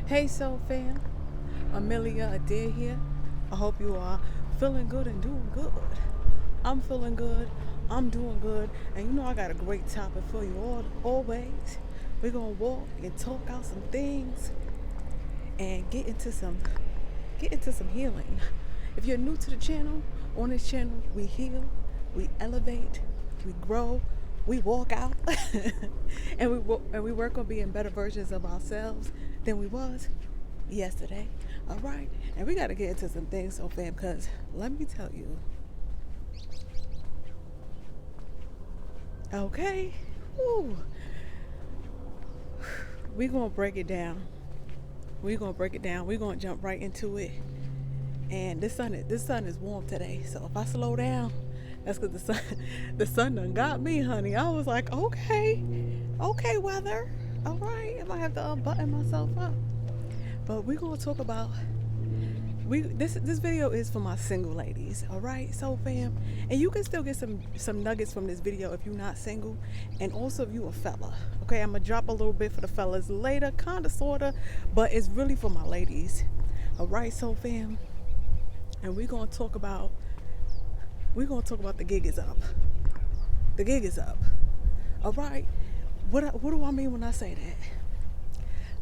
Hey Soul fam, Amelia Adair here. I hope you are feeling good and doing good. I'm feeling good, I'm doing good, and you know I got a great topic for you always. We're gonna walk and talk out some things and get into some healing. If you're new to the channel, on this channel we heal, we elevate, we grow, we walk out, and we work on being better versions of ourselves than we was yesterday. All right, and we got to get into some things, so fam, because let me tell you, okay, whew, we gonna break it down. We're gonna break it down. We're gonna jump right into it. And this sun is warm today. So if I slow down, that's because the sun done got me, honey. I was like, okay, weather. All right, I might have to unbutton myself up. But we're gonna talk about this video is for my single ladies, all right, so fam, and you can still get some nuggets from this video if you're not single, and also if you a fella. Okay, I'm gonna drop a little bit for the fellas later, kinda sorta, but it's really for my ladies. All right, so fam, and we're gonna talk about the gig is up. The gig is up. All right, what do I mean when I say that?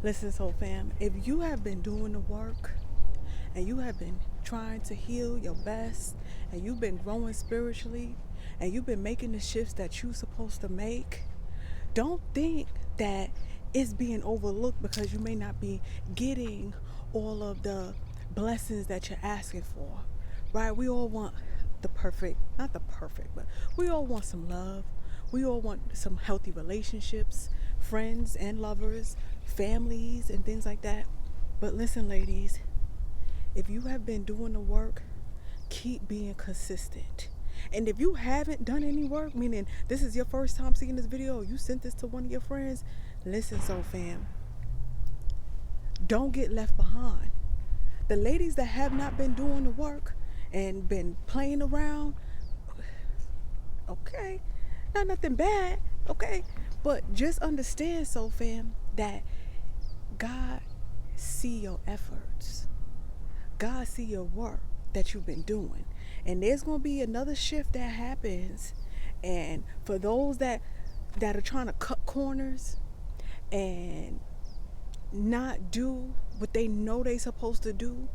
Listen, so fam, if you have been doing the work and you have been trying to heal your best, and you've been growing spiritually, and you've been making the shifts that you're supposed to make, don't think that it's being overlooked because you may not be getting all of the blessings that you're asking for, right? We all want the perfect, not the perfect, but we all want some love. We all want some healthy relationships, friends and lovers, families, and things like that. But listen, ladies, if you have been doing the work, keep being consistent. And if you haven't done any work, meaning this is your first time seeing this video, or you sent this to one of your friends, listen, so fam, don't get left behind. The ladies that have not been doing the work and been playing around, okay, not nothing bad, okay, but just understand, so fam, that God see your efforts. God see your work that you've been doing, and there's gonna be another shift that happens. And for those that are trying to cut corners and not do what they know they supposed to do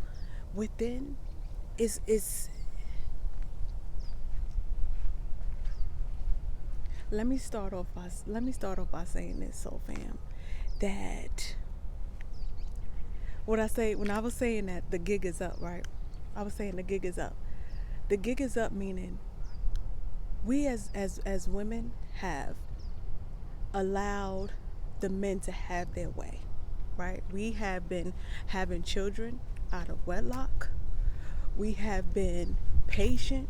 within, is let me start off by saying this, so fam, that what I say when I was saying that the gig is up, right? I was saying the gig is up. The gig is up, meaning we as women have allowed the men to have their way, right? We have been having children out of wedlock. We have been patient.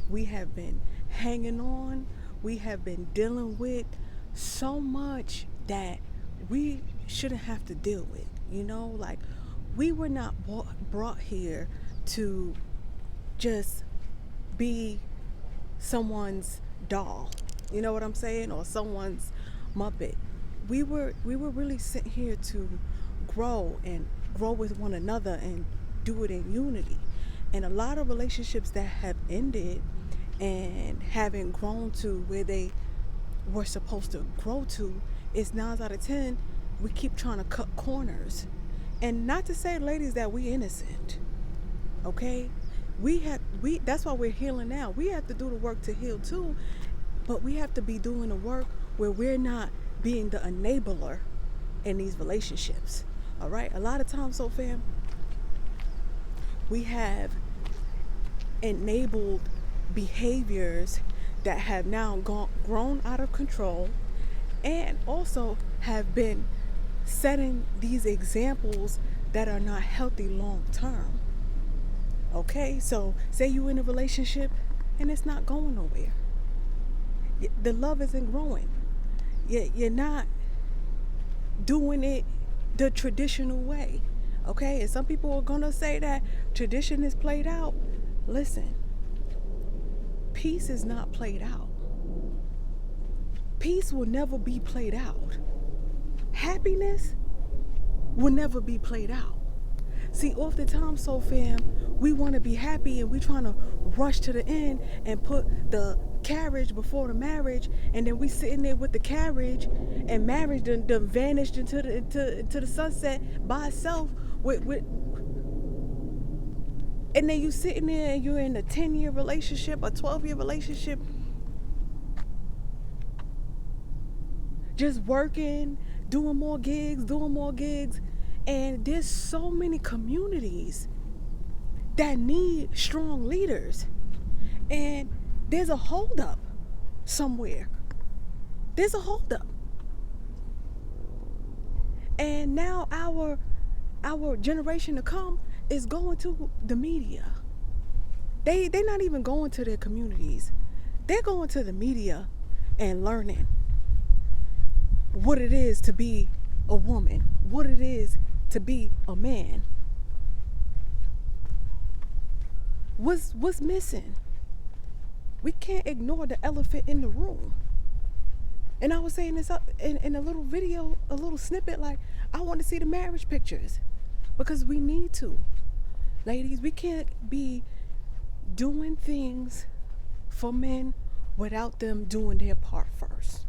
We have been hanging on. We have been dealing with so much that we shouldn't have to deal with. Like, we were not brought here to just be someone's doll, you know what I'm saying, or someone's muppet. We were really sent here to grow and grow with one another and do it in unity. And a lot of relationships that have ended and haven't grown to where they were supposed to grow to, is 9 out of 10 we keep trying to cut corners. And not to say, ladies, that we innocent, okay? We that's why we're healing now. We have to do the work to heal too, but we have to be doing the work where we're not being the enabler in these relationships. All right, a lot of times, so fam, we have enabled behaviors that have now grown out of control, and also have been setting these examples that are not healthy long term. Okay, so say you in a relationship and it's not going nowhere. The love isn't growing. You're not doing it the traditional way. Okay, and some people are gonna say that tradition is played out. Listen, peace is not played out. Peace will never be played out. Happiness will never be played out. See, oftentimes, so fam, we want to be happy and we trying to rush to the end and put the carriage before the marriage, and then we sitting there with the carriage, and marriage done vanished into the sunset by itself with and then you sitting there and you're in a 10-year relationship, a 12-year relationship, just working, doing more gigs, and there's so many communities that need strong leaders, and there's a holdup somewhere. There's a holdup, and now our generation to come is going to the media. They're not even going to their communities. They're going to the media and learning what it is to be a woman, what it is to be a man. What's missing? We can't ignore the elephant in the room. And I was saying this up in a little video, a little snippet, like, I want to see the marriage pictures, because we need to. Ladies, we can't be doing things for men without them doing their part first.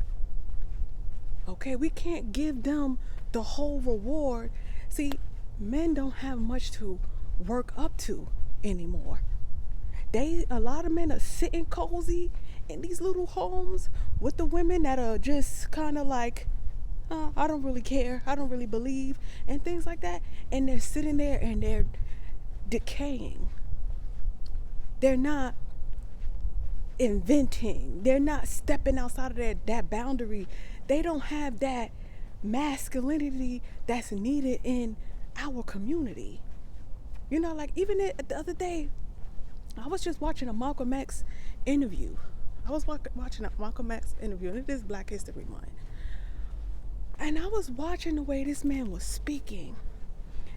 Okay, we can't give them the whole reward. See, men don't have much to work up to anymore. A lot of men are sitting cozy in these little homes with the women that are just kind of like, I don't really care, I don't really believe, and things like that. And they're sitting there and they're decaying. They're not inventing. They're not stepping outside of that boundary. They don't have that masculinity that's needed in our community. You know, like even the other day, I was just watching a Malcolm X interview. And it is Black History Month. And I was watching the way this man was speaking,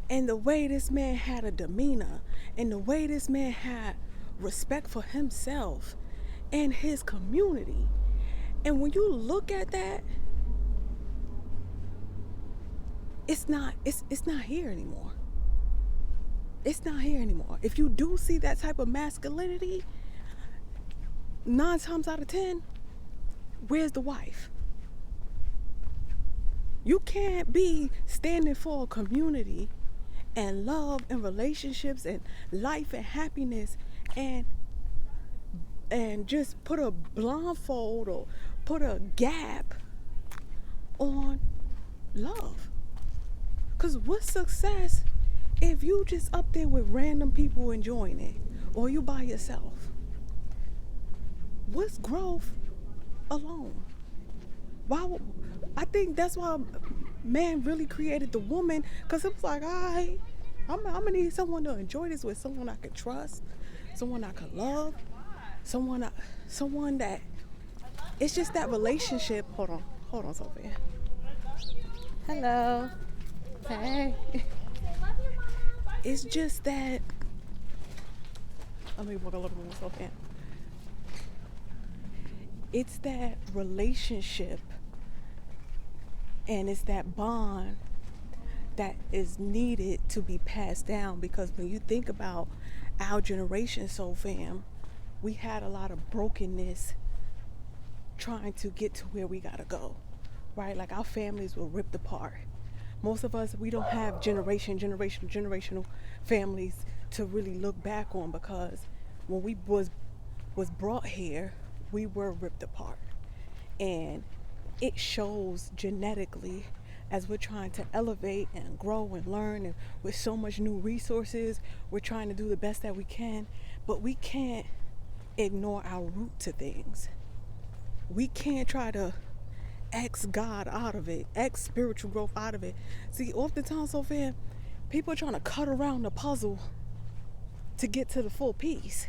and the way this man had a demeanor, and the way this man had respect for himself and his community. And when you look at that, it's not here anymore. It's not here anymore. If you do see that type of masculinity, 9 times out of 10, where's the wife? You can't be standing for a community and love and relationships and life and happiness and just put a blindfold or put a gap on love. Because what's success if you just up there with random people enjoying it, or you by yourself? What's growth alone? I think that's why man really created the woman, because it was like, I'm gonna need someone to enjoy this with, someone I can trust, someone I can love, someone that it's just that relationship. Hold on, Sophia. Hello. Hey. It's just that. Let me walk a little bit myself in. It's that relationship, and it's that bond that is needed to be passed down. Because when you think about our generation, so fam, we had a lot of brokenness trying to get to where we gotta go, right? Like our families were ripped apart. Most of us, we don't have generational families to really look back on, because when we was brought here, we were ripped apart. And it shows genetically as we're trying to elevate and grow and learn, and with so much new resources, we're trying to do the best that we can, but we can't ignore our root to things. We can't try to X God out of it, X spiritual growth out of it. See, oftentimes, so fam, people are trying to cut around the puzzle to get to the full piece.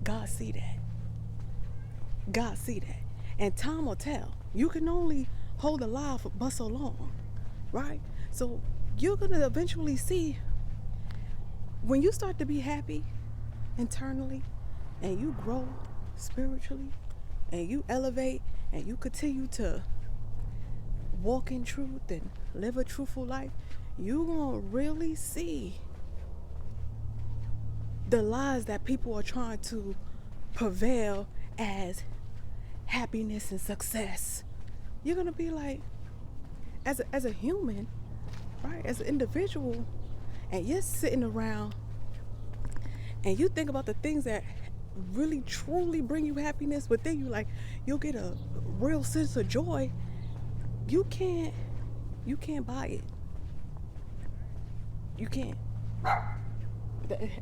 God see that. And time will tell. You can only hold a lie for but so long, right? So you're gonna eventually see, when you start to be happy internally, and you grow spiritually, and you elevate, and you continue to walk in truth and live a truthful life, you're going to really see the lies that people are trying to prevail as happiness and success. You're going to be like, as a human, right, as an individual, and you're sitting around and you think about the things that really truly bring you happiness within you, like you'll get a real sense of joy. You can't buy it. You can't.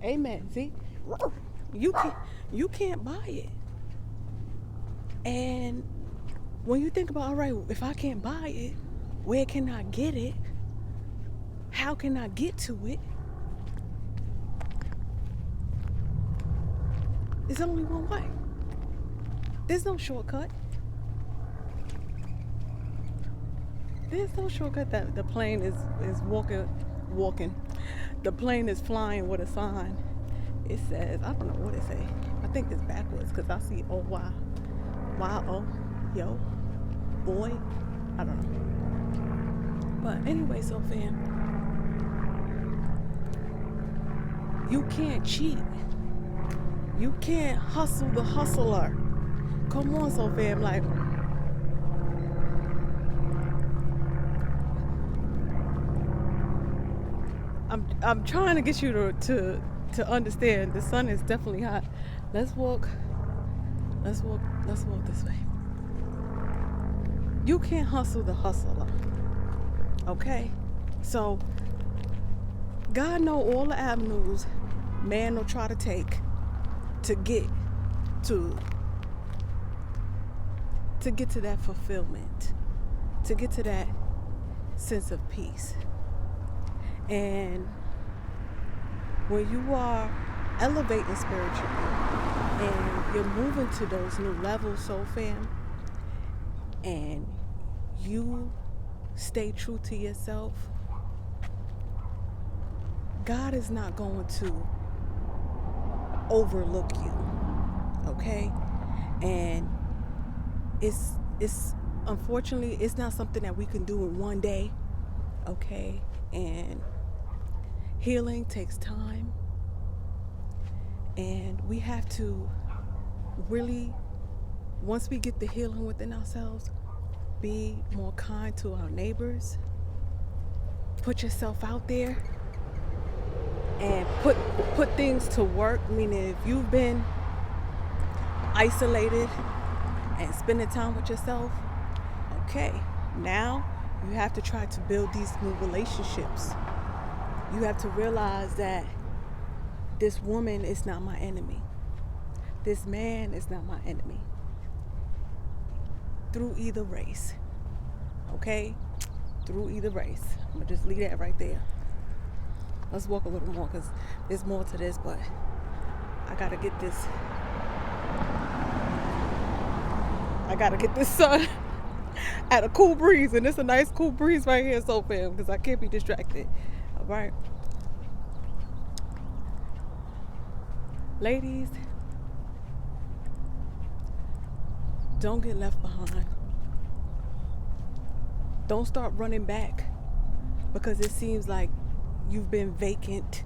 Amen. See, you can't buy it. And when you think about, all right, if I can't buy it, where can I get it? How can I get to it? There's only one way. There's no shortcut. There's no shortcut. That the plane is walking. The plane is flying with a sign. It says, I don't know what it says. I think it's backwards because I see O-Y. Y-O. Yo. Boy. I don't know. But anyway, so fam, you can't cheat. You can't hustle the hustler. Come on, so fam, like, I'm trying to get you to understand. The sun is definitely hot. Let's walk this way. You can't hustle the hustler. Okay? So God know all the avenues man will try to take to get to that fulfillment, to get to that sense of peace. And when you are elevating spiritually and you're moving to those new levels, soul fam, and you stay true to yourself, God is not going to overlook you, okay? And it's unfortunately, it's not something that we can do in one day, okay? And healing takes time, and we have to really, once we get the healing within ourselves, be more kind to our neighbors. Put yourself out there and put things to work. Meaning, if you've been isolated and spending time with yourself, okay, now you have to try to build these new relationships. You have to realize that this woman is not my enemy. This man is not my enemy. Through either race. Okay? Through either race. I'm going to just leave that right there. Let's walk a little more because there's more to this, but I got to get this sun at a cool breeze, and it's a nice cool breeze right here, so fam, because I can't be distracted. All right, ladies, don't get left behind. Don't start running back because it seems like you've been vacant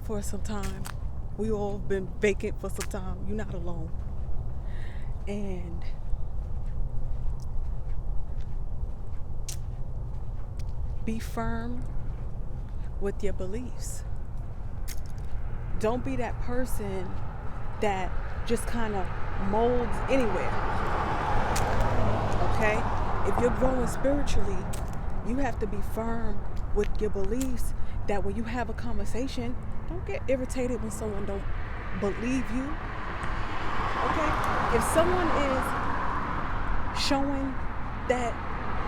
for some time. We all been vacant for some time. You're not alone. And be firm with your beliefs. Don't be that person that just kind of molds anywhere. Okay? If you're growing spiritually, you have to be firm with your beliefs, that when you have a conversation, don't get irritated when someone don't believe you. Okay? If someone is showing that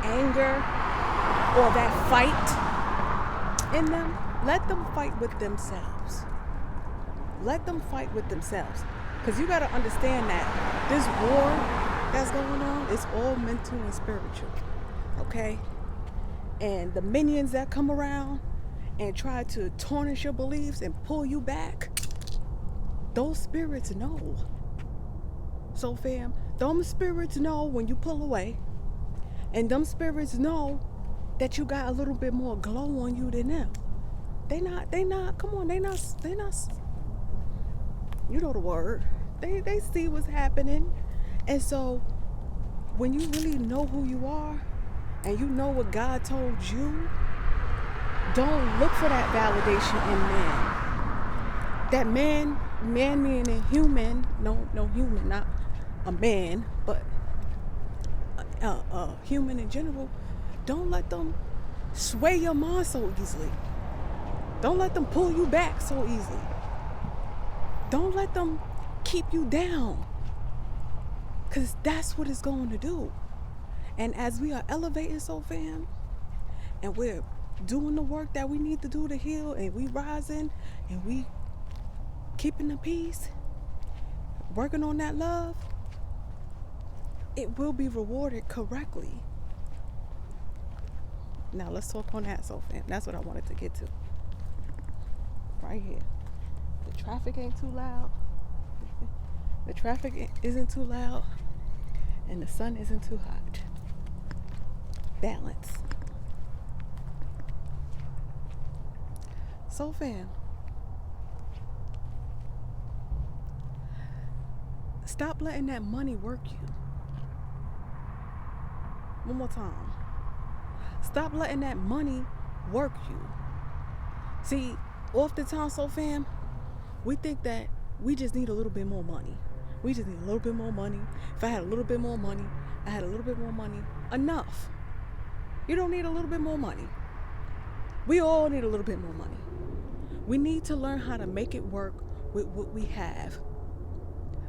anger or that fight in them, let them fight with themselves. Let them fight with themselves. Because you got to understand that this war that's going on is all mental and spiritual. Okay? And the minions that come around and try to tarnish your beliefs and pull you back, those spirits know. So fam, those spirits know when you pull away. And them spirits know that you got a little bit more glow on you than them. Come on, they not, you know the word. They see what's happening. And so when you really know who you are and you know what God told you, don't look for that validation in man. That man meaning human, no human, not a man, but human in general. Don't let them sway your mind so easily. Don't let them pull you back so easily. Don't let them keep you down, because that's what it's going to do. And as we are elevating, so fam, and we're doing the work that we need to do to heal, and we rising, and we keeping the peace, working on that love, it will be rewarded correctly. Now let's talk on that, so fam. That's what I wanted to get to. Right here. The traffic ain't too loud. The traffic isn't too loud. And the sun isn't too hot. Balance. So fam, stop letting that money work you. One more time. Stop letting that money work you. See, oftentimes, so fam, we think that we just need a little bit more money. We just need a little bit more money. If I had a little bit more money, I had a little bit more money. Enough. You don't need a little bit more money. We all need a little bit more money. We need to learn how to make it work with what we have.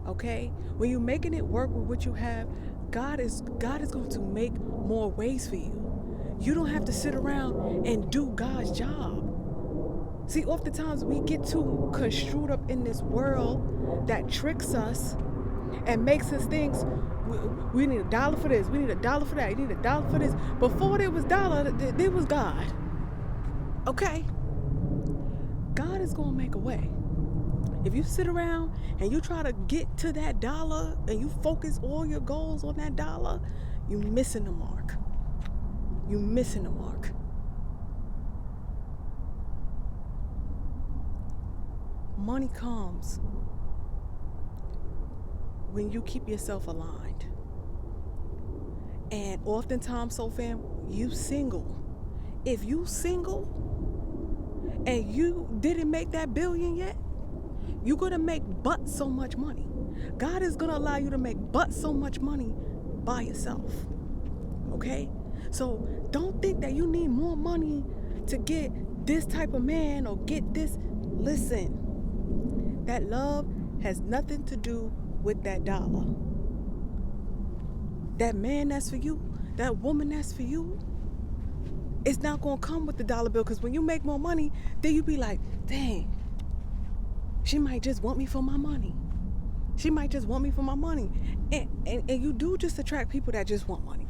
Okay? When you're making it work with what you have, God is going to make more ways for you. You don't have to sit around and do God's job. See, oftentimes we get too construed up in this world that tricks us and makes us think we need $1 for this, we need $1 for that, you need $1 for this. Before there was dollar, there was God. Okay? God is going to make a way. If you sit around and you try to get to that dollar and you focus all your goals on that dollar, you're missing the mark. You're missing the mark. Money comes when you keep yourself aligned. And oftentimes, so fam, you single. If you single and you didn't make that billion yet, you're going to make but so much money. God is going to allow you to make but so much money by yourself. Okay? So don't think that you need more money to get this type of man or get this. Listen. That love has nothing to do with that dollar. That man that's for you, that woman that's for you, it's not going to come with the dollar bill, because when you make more money, then you be like, dang, she might just want me for my money. She might just want me for my money. And you do just attract people that just want money.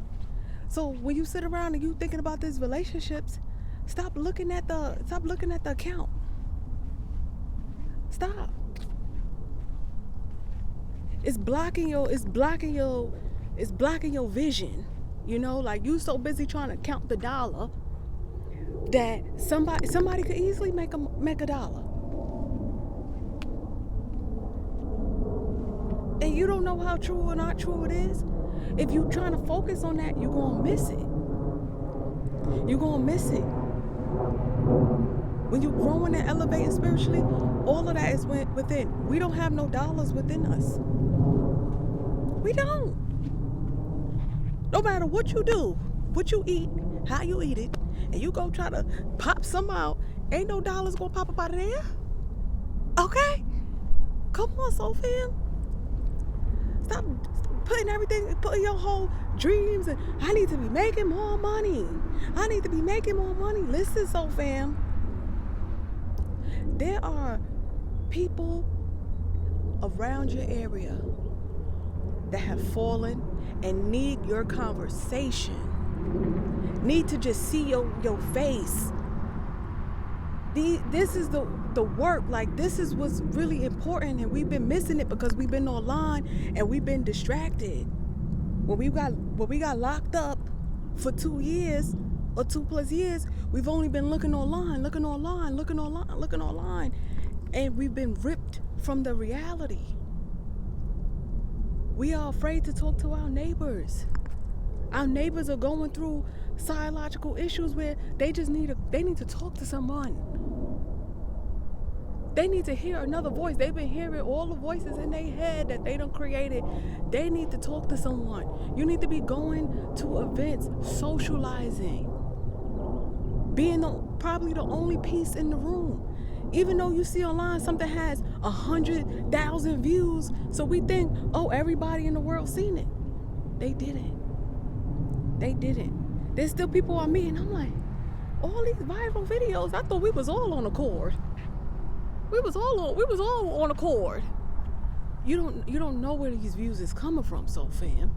So when you sit around and you thinking about these relationships, stop looking at the account. Stop. It's blocking your vision. You know, like you so busy trying to count the dollar that somebody could easily make a dollar. And you don't know how true or not true it is. If you're trying to focus on that, you're gonna miss it. You're gonna miss it. When you're growing and elevating spiritually, all of that is within. We don't have no dollars within us. We don't. No matter what you do, what you eat, how you eat it, and you go try to pop some out, ain't no dollars gonna pop up out of there. Okay? Come on, soul fam. Stop putting your whole dreams and I need to be making more money. I need to be making more money. Listen, soul fam. There are people around your area that have fallen and need your conversation, need to just see your face. This is the work. Like, this is what's really important, and we've been missing it because we've been online and we've been distracted. When we got locked up, for 2 years or 2+ years, we've only been looking online, and we've been ripped from the reality. We are afraid to talk to our neighbors. Our neighbors are going through psychological issues where they need to talk to someone. They need to hear another voice. They've been hearing all the voices in their head that they done created. They need to talk to someone. You need to be going to events, socializing, being probably the only piece in the room. Even though you see online something has 100,000 views, so we think, oh, everybody in the world seen it. They didn't. There's still people I meet, and I'm like, all these viral videos, I thought we was all on accord. We was all on accord. You don't know where these views is coming from, so fam.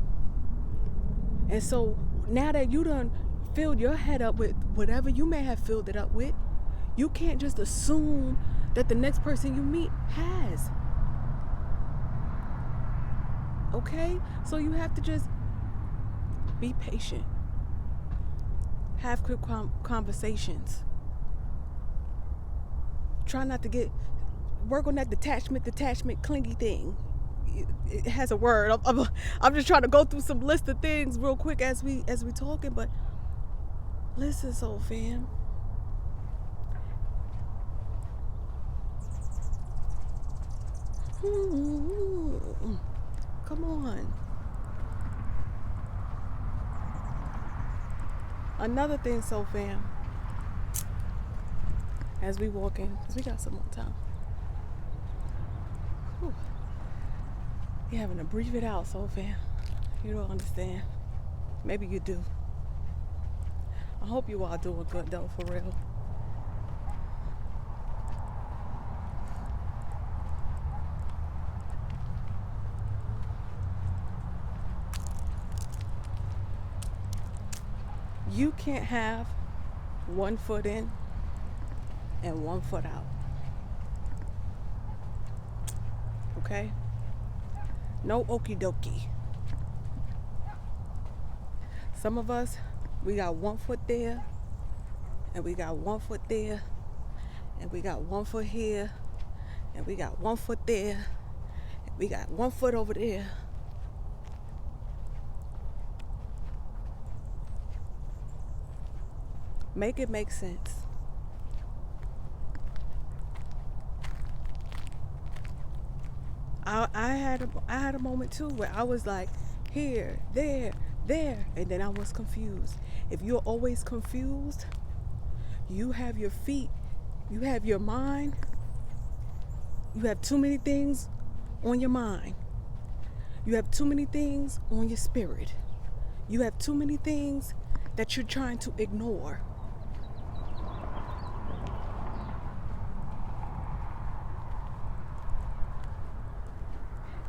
And so now that you done filled your head up with whatever you may have filled it up with, you can't just assume that the next person you meet has. Okay? So you have to just be patient. Have quick conversations. Try not to work on that detachment, clingy thing. It has a word. I'm just trying to go through some list of things real quick as we talking, but listen, soul fam. Come on. Another thing, soul fam, as we walk in, because we got some more time. Whew. You're having to breathe it out, soul fam. You don't understand. Maybe you do. I hope you all doing good though, for real. You can't have one foot in and one foot out. Okay? No okie dokie. Some of us, we got 1 foot there, and we got 1 foot there, and we got 1 foot here, and we got 1 foot there, and we got 1 foot over there. Make it make sense. I had a moment too where I was like here, there, and then I was confused. If you're always confused, you have your feet, you have your mind, you have too many things on your mind. You have too many things on your spirit. You have too many things that you're trying to ignore.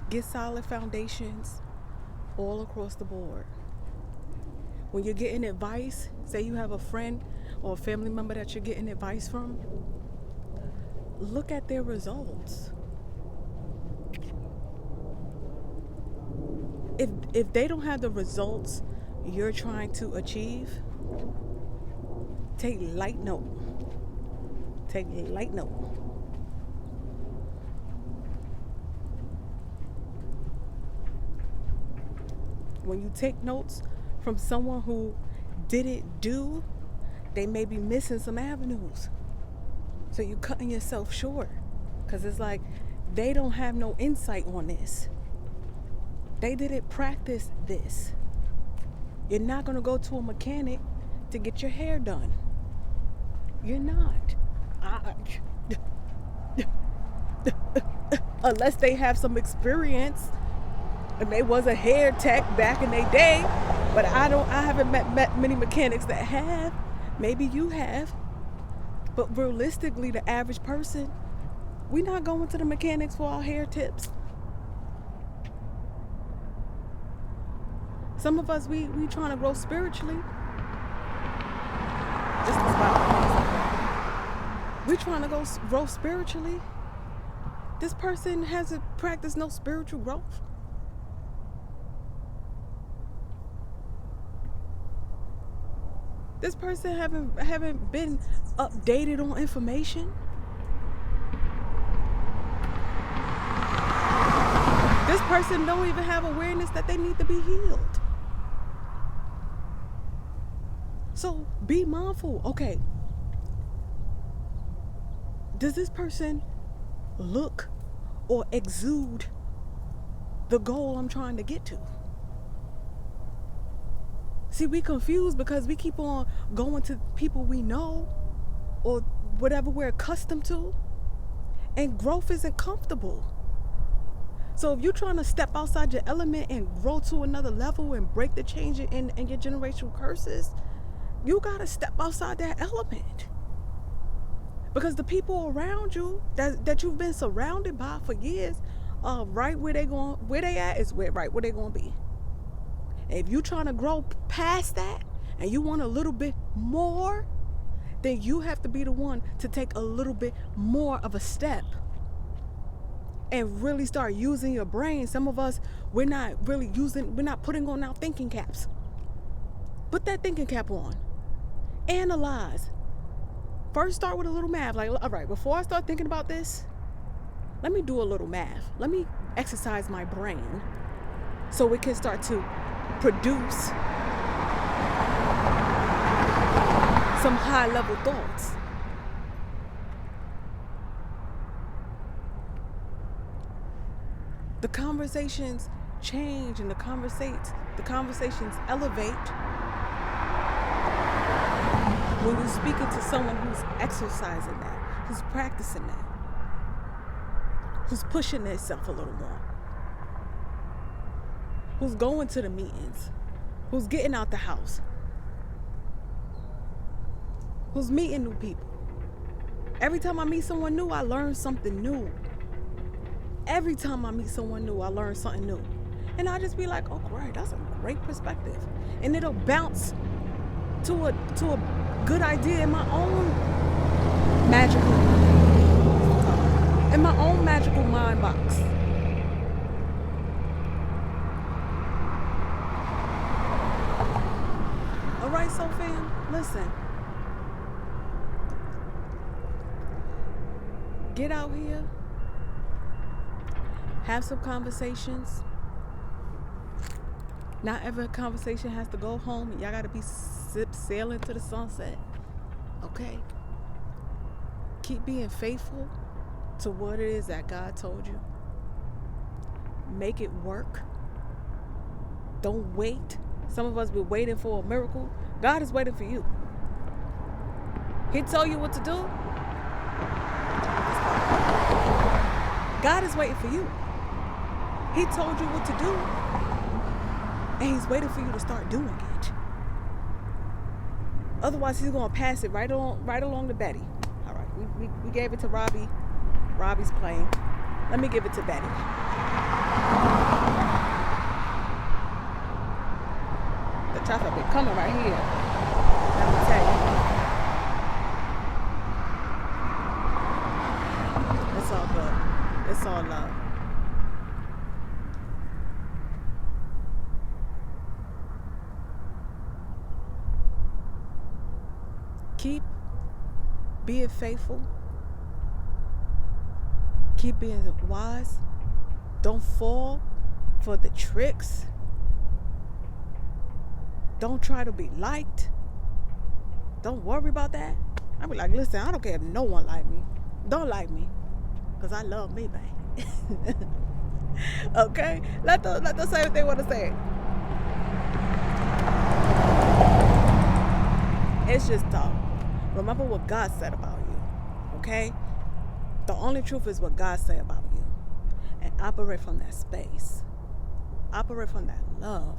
Get solid foundations all across the board. When you're getting advice, say you have a friend or a family member that you're getting advice from, look at their results. If they don't have the results you're trying to achieve, take light note. Take light note. When you take notes from someone who didn't do, they may be missing some avenues. So you're cutting yourself short. Because it's like, they don't have no insight on this. They didn't practice this. You're not going to go to a mechanic to get your hair done. You're not. Unless they have some experience and they was a hair tech back in their day. But I haven't met many mechanics that have. Maybe you have. But realistically, the average person, we're not going to the mechanics for our hair tips. Some of us, we trying to grow spiritually. This is we trying to grow spiritually. This person hasn't practiced no spiritual growth. This person haven't been updated on information. This person don't even have awareness that they need to be healed. So be mindful. Okay, does this person look or exude the goal I'm trying to get to? See, we confused because we keep on going to people we know or whatever we're accustomed to, and growth isn't comfortable. So if you're trying to step outside your element and grow to another level and break the change in your generational curses, you gotta step outside that element. Because the people around you that you've been surrounded by for years are right where they at is right where they're gonna be. And if you're trying to grow past that and you want a little bit more, then you have to be the one to take a little bit more of a step and really start using your brain. Some of us, we're not putting on our thinking caps. Put that thinking cap on. Analyze. First start with a little math. Like, all right, before I start thinking about this, let me do a little math. Let me exercise my brain so it can start to produce some high level thoughts. The conversations change and the conversations elevate when you're speaking to someone who's exercising that, who's practicing that, who's pushing themselves a little more, who's going to the meetings, who's getting out the house, who's meeting new people. Every time I meet someone new, I learn something new. Every time I meet someone new, I learn something new. And I just be like, oh great, that's a great perspective. And it'll bounce to a good idea in my own magical mind box. All right, so fam, listen. Get out here. Have some conversations. Not every conversation has to go home. Y'all gotta be sailing to the sunset. Okay? Keep being faithful to what it is that God told you. Make it work. Don't wait. Some of us been waiting for a miracle. God is waiting for you. He told you what to do. God is waiting for you. He told you what to do, and he's waiting for you to start doing it. Otherwise, he's gonna pass it right along to Betty. All right, we gave it to Robbie. Robbie's playing. Let me give it to Betty. The traffic been coming right here. Let me tell you. It's all good. It's all love. Keep being faithful. Keep being wise. Don't fall for the tricks. Don't try to be liked. Don't worry about that. I be like, listen, I don't care if no one like me. Don't like me. Because I love me, babe. Okay? Let them say what they want to say. It's just talk. Remember what God said about you, okay? The only truth is what God said about you. And operate from that space. Operate from that love.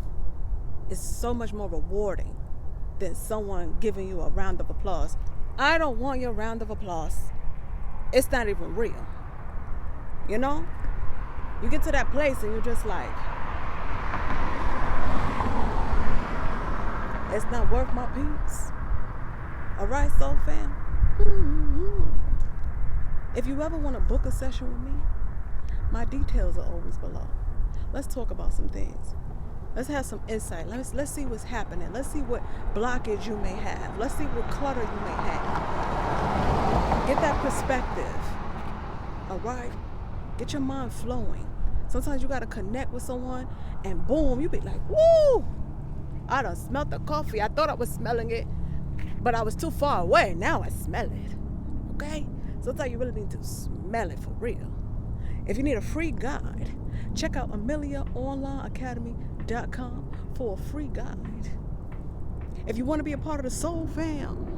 It's so much more rewarding than someone giving you a round of applause. I don't want your round of applause. It's not even real. You know? You get to that place and you're just like, it's not worth my peace. All right, soul fam. If you ever want to book a session with me, my details are always below. Let's talk about some things. Let's have some insight. Let's see what's happening. Let's see what blockage you may have. Let's see what clutter you may have. Get that perspective. All right? Get your mind flowing. Sometimes you got to connect with someone and boom, you be like, woo! I done smelled the coffee. I thought I was smelling it, but I was too far away. Now I smell it. Okay? Sometimes you really need to smell it for real. If you need a free guide, check out AmeliaOnlineAcademy.com for a free guide. If you want to be a part of the Soul Fam,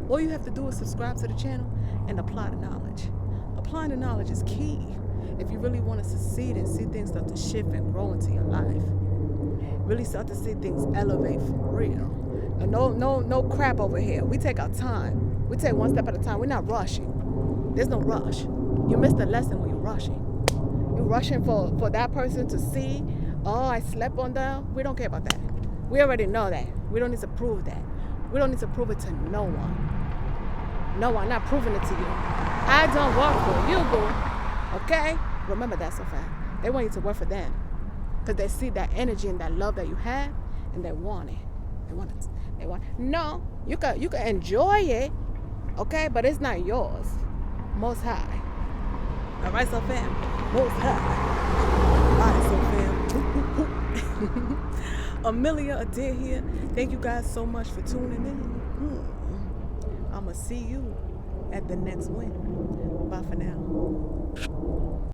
all you have to do is subscribe to the channel and apply the knowledge. Applying the knowledge is key if you really want to succeed and see things start to shift and grow into your life. Really start to see things elevate for real. And no crap over here. We take our time. We take one step at a time. We're not rushing. There's no rush. You miss the lesson when you're rushing. You're rushing for that person to see, oh, I slept on them. We don't care about that. We already know that. We don't need to prove that. We don't need to prove it to no one. No, I'm not proving it to you. I don't work for you, boo. Okay? Remember that, so fast. They want you to work for them. Because they see that energy and that love that you have, and they want it. They want it. No, you can enjoy it, okay? But it's not yours. Most High. All right, so fam. Most High. All right, so fam. Amelia Adair here. Thank you guys so much for tuning in. I'm going to see you at the next win. Bye for now.